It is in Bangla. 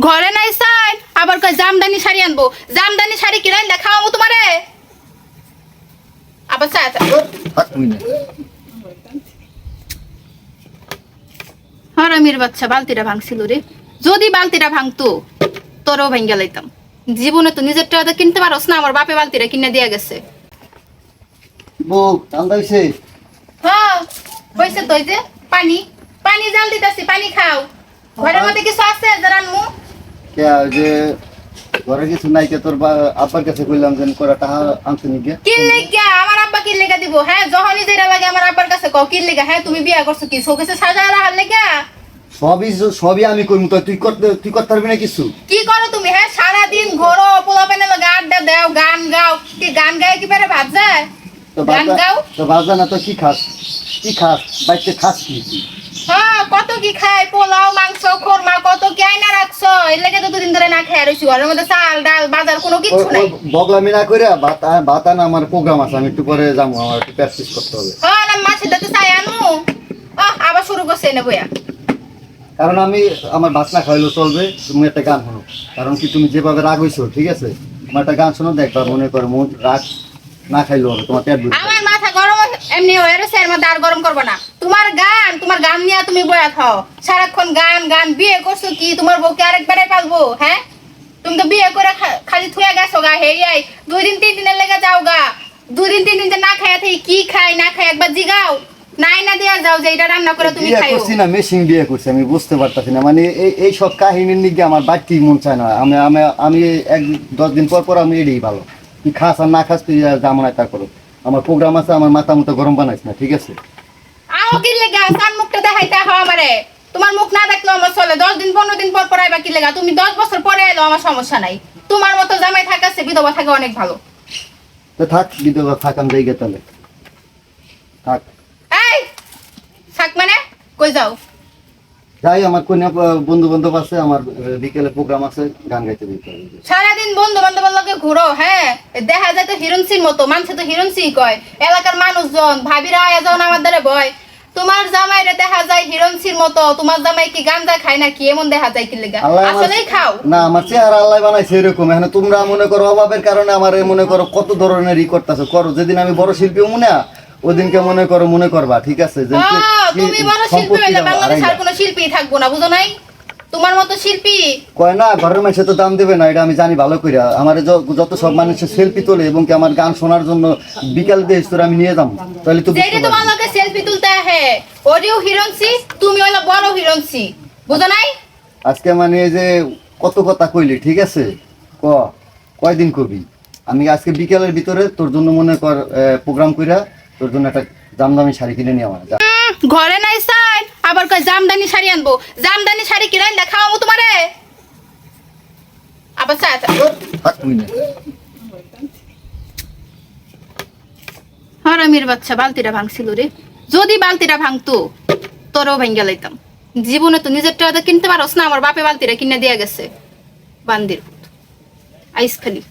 ঘরে নাই চাই আবার কই জামদানি শাড়ি আনবো। জামদানি শাড়ি কিনাই দেখাবো তোমারে। আবার চা হারামির বাচ্চা বালতিটা ভাঙছিল রে। যদি বালতিটা ভাঙতো তোরও ভেঙ্গে লাইতাম। জীবনে তো নিজের টাকা কিনতে পারোস না, আমার বাপে বালতিটা কিনে দিয়ে গেছে। বউ ঠান্ডা হইছে? হ্যাঁ হইছে তো। যে পানি পানি জাল দিতাছি, পানি খাও। ঘরের মধ্যে কিছু আছে জারানমু? কে যে ঘরে কিছু নাই কে তোর আব্বার কাছে কইলাম যে করা টাকা আনতে নি গে। কি লাগা আমার আব্বা কি লাগা দিব? হ্যাঁ যখনই যেটা লাগে আমার আব্বার কাছে কও কি লাগা। হ্যাঁ তুমি বিয়া করছো কি শোকেসে সাজায় রাখার লাগা? সবই আমি কইমু তো তুই করতে পারবি না কিছু? কি করো তুমি? হ্যাঁ সারা দিন ঘোরো, পোলা পেনে লাগে আড্ডা দাও, গান গাও। কি গান গায় কি পারে ভাত যায়? তো গান গাও। তো বাজা না তো কি খাস? কি খাস? বাইতে খাস কি? হ্যাঁ কত কি খাই, পোলাও মাংস খোরমা কত কি আইনা রাখছো। এর লাগে তো দুদিন ধরে না খেয়ে রইছি। ঘরের মধ্যে চাল ডাল বাজার কোনো কিছু নাই। বগলামি না করে ভাত আনা, আমার প্রোগ্রাম আছে, আমি একটু পরে যাবো, আমার একটু প্র্যাকটিস করতে হবে। হ্যাঁ না মাছের দাঁতে চাই আনু। আবার শুরু করছে এনে বইয়া। কারণ আমি আমার ভাত না খাইলেও চলবে, তুমি একটা গান শোনো। কারণ কি তুমি যেভাবে রাগ হইছো, ঠিক আছে, আমার একটা গান শোনো, দেখবা মনে করো মন রাগ না খাইলেও হবে, তোমার পেট ভরবে। আমার মাথা গরম এমনি হয়ে রয়েছে, এর মধ্যে আর গরম করবো না। তোমার গান নিয়ে তুমি বয়া থাও সারাক্ষণ। গান গান বিয়ে করছো কি তোমার বউকে আরেকবারে পালবো? হ্যাঁ তুমি তো বিয়ে করে খালি থুয়ে গেছো গা। হে আই 2 দিন 3 দিনের লেগে যাও গা। 2 দিন 3 দিন যে না খাইয়া থাকি কি খাই না খাই একবার জিগাও। নাই না দিয়া যাও যে এটা রান্না করে তুমি বিয়ে খাইও। করছি না, মেশিন বিয়ে করছি, আমি বুঝতে পারতাছি না। মানে এই সব কাহিনীর নিগে আমার বাড়তি মন চায় না। আমি 10 দিন পর আমি এটাই ভালো। তুই খাস আর না খাস তুই যেমন তা করো। আমার প্রোগ্রাম আছে, আমার মাথা মতো গরম বানাইস না, ঠিক আছে? আও কি লেগা সান মুখটা দেখাইতে হয় আমারে? তোমার মুখ না দেখলেও আমার চলে। 10 দিন 15 দিন পর আইবা কি লেগা? তুমি 10 বছর পরে এলো আমার সমস্যা নাই। তোমার মতো জামাই থাকাছে বিধবা থাকা অনেক ভালো। তো থাক, বিধবা থাকাম জায়গা তাহলে থাক। এই থাক মানে কই যাও? যাই, আমার কোন বন্ধু বান্ধব আছে, আমার বিকেলে প্রোগ্রাম আছে, গান গাইতে দিতে হবে। সারাদিন বন্ধু বান্ধবের লগে ঘুরো। হ্যাঁ দেখা যায় তো হিরোইনসির মতো। মানুষে তো হিরোইনসি কয়। এলাকার মানুষজন ভাবিরা আয়োজন আমার দ্বারা ভয়। তোমার জামাইরে দেখা যায় হিরোইনসির মতো। তোমার জামাই কি গাঞ্জা খায় নাকি? এমন দেখা যায় কি লেগা? আসলেই খাও না, আমার চেহারা আল্লাহ বানাইছে এরকম। এখন তোমরা মনে করো অভাবের কারণে আমার মনে করো কত ধরনের করতেছো করো। যেদিন আমি বড় শিল্পী মনে ওদিনকে মনে করবা, ঠিক আছে? তুমি বড় শিল্পী হইলে বাংলাদেশ আর কোনো শিল্পী থাকবো না, বুঝো নাই? তোমার মতো শিল্পী কয় না ঘরের মানুষে তো দাম দেবে না, এটা আমি জানি ভালো করে। আমার যত সব মানুষের সেলফি তোলে এবং কি আমার গান শোনার জন্য বিকাল দিয়ে তোরা আমি নিয়ে যাবো, তাহলে তো যেটা তোমার লগে সেলফি তুলতে আহে ওরিও হিরোইনসি, তুমি হইলো বড় হিরোইনসি, বুঝো নাই? আজকে মানে এই যে কত কথা কইলি, ঠিক আছে? কয়দিন কবি আমি আজকে বিকেলের ভিতরে তোর জন্য মনে কর প্রোগ্রাম কইরা তোর জন্য একটা দামদামি শাড়ি কিনে নিয়ে আমার। ঘরে নাই চাই আবার কই জামদানি শাড়ি আনবো। জামদানি শাড়ি কিনাই দেখাবো তোমারে। আবার চা হারামির বাচ্চা বালতিটা ভাঙছিল রে। যদি বালতিটা ভাঙতো তোরও ভেঙ্গে লাইতাম। জীবনে তো নিজের টাকা কিনতে পারোস না, আমার বাপে বালতিটা কিনে দিয়ে গেছে। বান্দির আইস খালি।